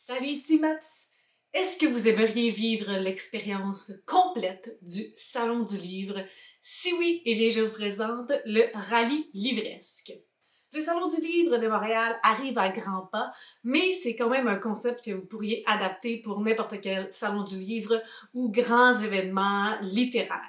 Salut, ici Maps! Est-ce que vous aimeriez vivre l'expérience complète du Salon du Livre? Si oui, eh bien je vous présente le Rallye livresque. Le Salon du Livre de Montréal arrive à grands pas, mais c'est quand même un concept que vous pourriez adapter pour n'importe quel Salon du Livre ou grands événements littéraires.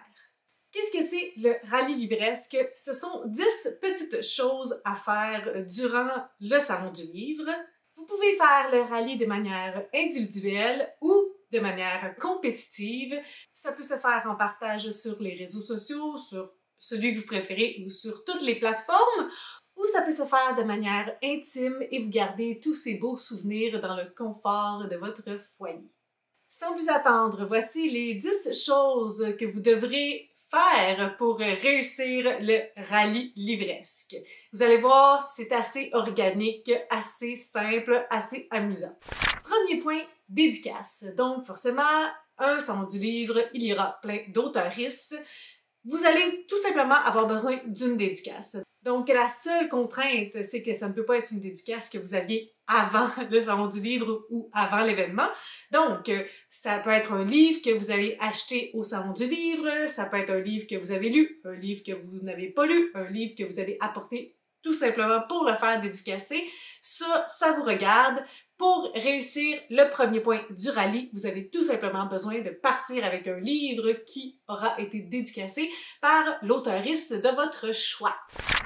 Qu'est-ce que c'est le Rallye livresque? Ce sont 10 petites choses à faire durant le Salon du Livre. Vous pouvez faire le rallye de manière individuelle ou de manière compétitive. Ça peut se faire en partage sur les réseaux sociaux, sur celui que vous préférez ou sur toutes les plateformes, ou ça peut se faire de manière intime et vous garder tous ces beaux souvenirs dans le confort de votre foyer. Sans plus attendre, voici les 10 choses que vous devrez faire pour réussir le rallye livresque. Vous allez voir, c'est assez organique, assez simple, assez amusant. Premier point, dédicace. Donc forcément, un salon du livre, il y aura plein d'auteuristes. Vous allez tout simplement avoir besoin d'une dédicace. Donc la seule contrainte, c'est que ça ne peut pas être une dédicace que vous aviez avant le Salon du Livre ou avant l'événement. Donc, ça peut être un livre que vous allez acheter au Salon du Livre, ça peut être un livre que vous avez lu, un livre que vous n'avez pas lu, un livre que vous avez apporté tout simplement pour le faire dédicacer. Ça vous regarde. Pour réussir le premier point du rallye, vous avez tout simplement besoin de partir avec un livre qui aura été dédicacé par l'auteuriste de votre choix.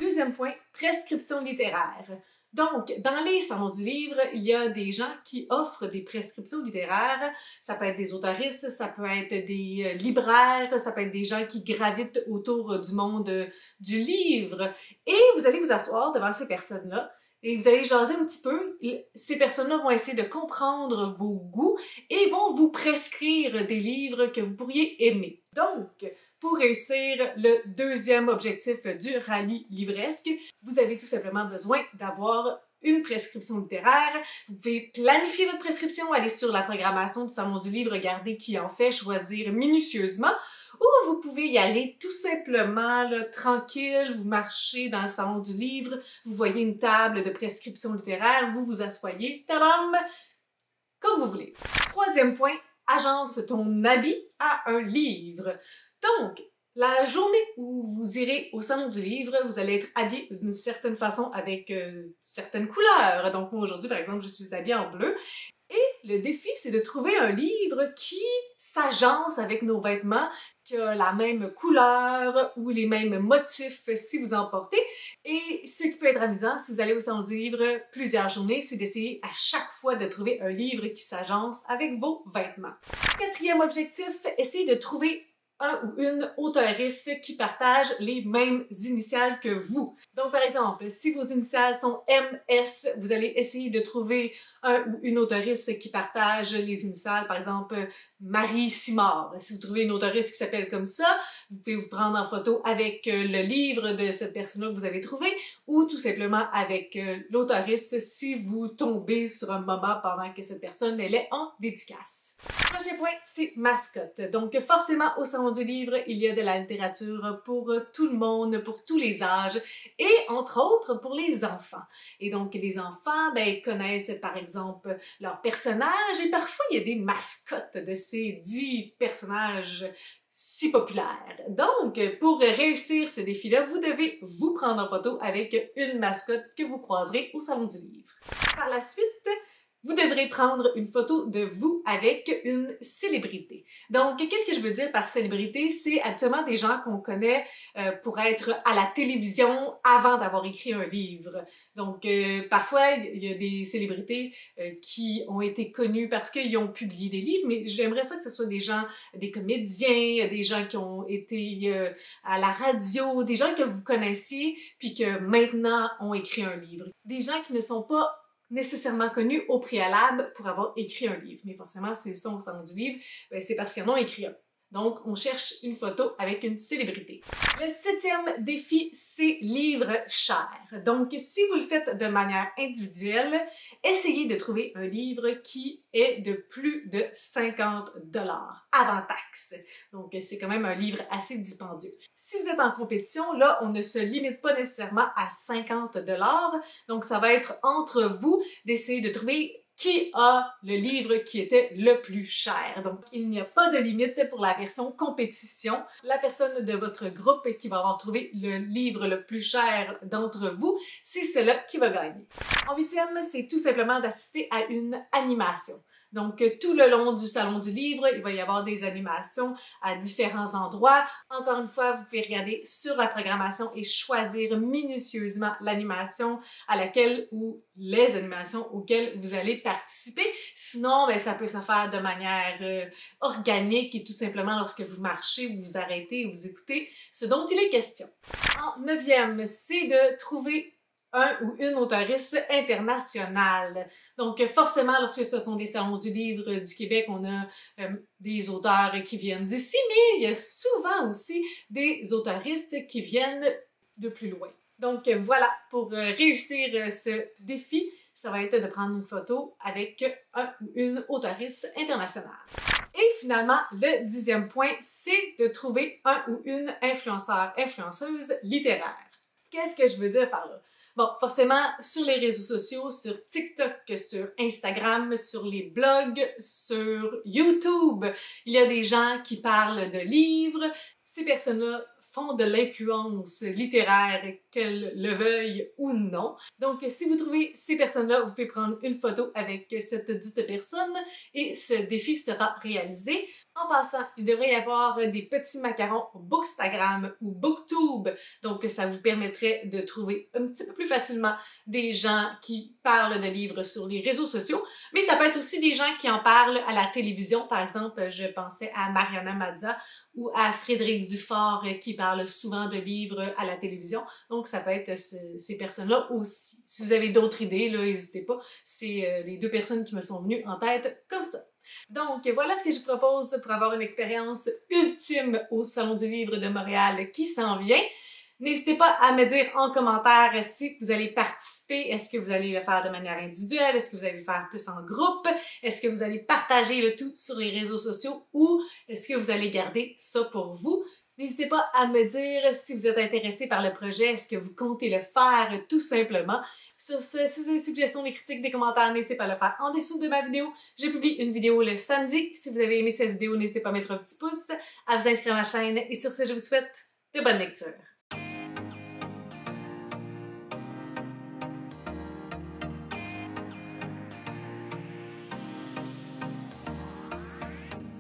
Deuxième point, prescription littéraire. Donc, dans les salons du livre, il y a des gens qui offrent des prescriptions littéraires. Ça peut être des auteuristes, ça peut être des libraires, ça peut être des gens qui gravitent autour du monde du livre. Et vous allez vous asseoir devant ces personnes-là et vous allez jaser un petit peu. Ces personnes-là vont essayer de comprendre vos goûts et vont vous prescrire des livres que vous pourriez aimer. Donc, pour réussir le deuxième objectif du rallye livresque, vous avez tout simplement besoin d'avoir une prescription littéraire. Vous pouvez planifier votre prescription, aller sur la programmation du Salon du Livre, regarder qui en fait, choisir minutieusement, ou vous pouvez y aller tout simplement là, tranquille, vous marchez dans le Salon du Livre, vous voyez une table de prescription littéraire, vous vous asseyez, tadam, comme vous voulez. Troisième point, agence ton habit à un livre. Donc, la journée où vous irez au Salon du Livre, vous allez être habillé d'une certaine façon avec certaines couleurs. Donc moi aujourd'hui, par exemple, je suis habillée en bleu. Et le défi, c'est de trouver un livre qui s'agence avec nos vêtements, qui a la même couleur ou les mêmes motifs si vous en portez. Et ce qui peut être amusant, si vous allez au Salon du Livre plusieurs journées, c'est d'essayer à chaque fois de trouver un livre qui s'agence avec vos vêtements. Quatrième objectif, essayez de trouver un ou une auteuriste qui partage les mêmes initiales que vous. Donc, par exemple, si vos initiales sont MS, vous allez essayer de trouver un ou une auteuriste qui partage les initiales, par exemple, Marie Simard. Si vous trouvez une auteuriste qui s'appelle comme ça, vous pouvez vous prendre en photo avec le livre de cette personne-là que vous avez trouvé ou tout simplement avec l'auteuriste si vous tombez sur un moment pendant que cette personne elle est en dédicace. Prochain point, c'est mascotte. Donc, forcément, au Salon du Livre, il y a de la littérature pour tout le monde, pour tous les âges et, entre autres, pour les enfants. Et donc, les enfants, ben, connaissent, par exemple, leurs personnages et parfois, il y a des mascottes de ces 10 personnages si populaires. Donc, pour réussir ce défi-là, vous devez vous prendre en photo avec une mascotte que vous croiserez au Salon du Livre. Par la suite, vous devrez prendre une photo de vous avec une célébrité. Donc, qu'est-ce que je veux dire par célébrité? C'est habituellement des gens qu'on connaît pour être à la télévision avant d'avoir écrit un livre. Donc, parfois, il y a des célébrités qui ont été connues parce qu'ils ont publié des livres, mais j'aimerais ça que ce soit des gens, des comédiens, des gens qui ont été à la radio, des gens que vous connaissiez puis que maintenant ont écrit un livre. Des gens qui ne sont pas nécessairement connus au préalable pour avoir écrit un livre. Mais forcément, s'ils sont au Salon du Livre, c'est parce qu'ils en ont écrit un. Donc, on cherche une photo avec une célébrité. Le 7e défi, c'est livre cher. Donc, si vous le faites de manière individuelle, essayez de trouver un livre qui est de plus de 50 $ avant taxe. Donc, c'est quand même un livre assez dispendieux. Si vous êtes en compétition, là, on ne se limite pas nécessairement à 50 $. Donc, ça va être entre vous d'essayer de trouver qui a le livre qui était le plus cher. Donc, il n'y a pas de limite pour la version compétition. La personne de votre groupe qui va avoir trouvé le livre le plus cher d'entre vous, c'est celle qui va gagner. En huitième, c'est tout simplement d'assister à une animation. Donc, tout le long du Salon du Livre, il va y avoir des animations à différents endroits. Encore une fois, vous pouvez regarder sur la programmation et choisir minutieusement l'animation à laquelle ou les animations auxquelles vous allez participer. Sinon, ben, ça peut se faire de manière organique et tout simplement lorsque vous marchez, vous vous arrêtez et vous écoutez ce dont il est question. En neuvième, c'est de trouver un ou une auteuresse internationale. Donc, forcément, lorsque ce sont des salons du livre du Québec, on a des auteurs qui viennent d'ici, mais il y a souvent aussi des auteuristes qui viennent de plus loin. Donc, voilà, pour réussir ce défi, ça va être de prendre une photo avec un ou une auteuresse internationale. Et finalement, le 10e point, c'est de trouver un ou une influenceuse littéraire. Qu'est-ce que je veux dire par là? Bon, forcément, sur les réseaux sociaux, sur TikTok, sur Instagram, sur les blogs, sur YouTube, il y a des gens qui parlent de livres. Ces personnes-là font de l'influence littéraire, qu'elles le veuillent ou non. Donc, si vous trouvez ces personnes-là, vous pouvez prendre une photo avec cette dite personne et ce défi sera réalisé. En passant, il devrait y avoir des petits macarons Bookstagram ou Booktube. Donc, ça vous permettrait de trouver un petit peu plus facilement des gens qui parlent de livres sur les réseaux sociaux. Mais ça peut être aussi des gens qui en parlent à la télévision. Par exemple, je pensais à Mariana Mazza ou à Frédéric Dufort qui parle souvent de livres à la télévision. Donc, ça peut être ces personnes-là aussi. Si vous avez d'autres idées, là, n'hésitez pas. C'est les deux personnes qui me sont venues en tête comme ça. Donc, voilà ce que je propose pour avoir une expérience ultime au Salon du Livre de Montréal qui s'en vient. N'hésitez pas à me dire en commentaire si vous allez participer. Est-ce que vous allez le faire de manière individuelle? Est-ce que vous allez le faire plus en groupe? Est-ce que vous allez partager le tout sur les réseaux sociaux ou est-ce que vous allez garder ça pour vous? N'hésitez pas à me dire si vous êtes intéressé par le projet, est-ce que vous comptez le faire tout simplement. Sur ce, si vous avez des suggestions, des critiques, des commentaires, n'hésitez pas à le faire en dessous de ma vidéo. Je publie une vidéo le samedi. Si vous avez aimé cette vidéo, n'hésitez pas à mettre un petit pouce, à vous inscrire à ma chaîne et sur ce, je vous souhaite de bonnes lectures.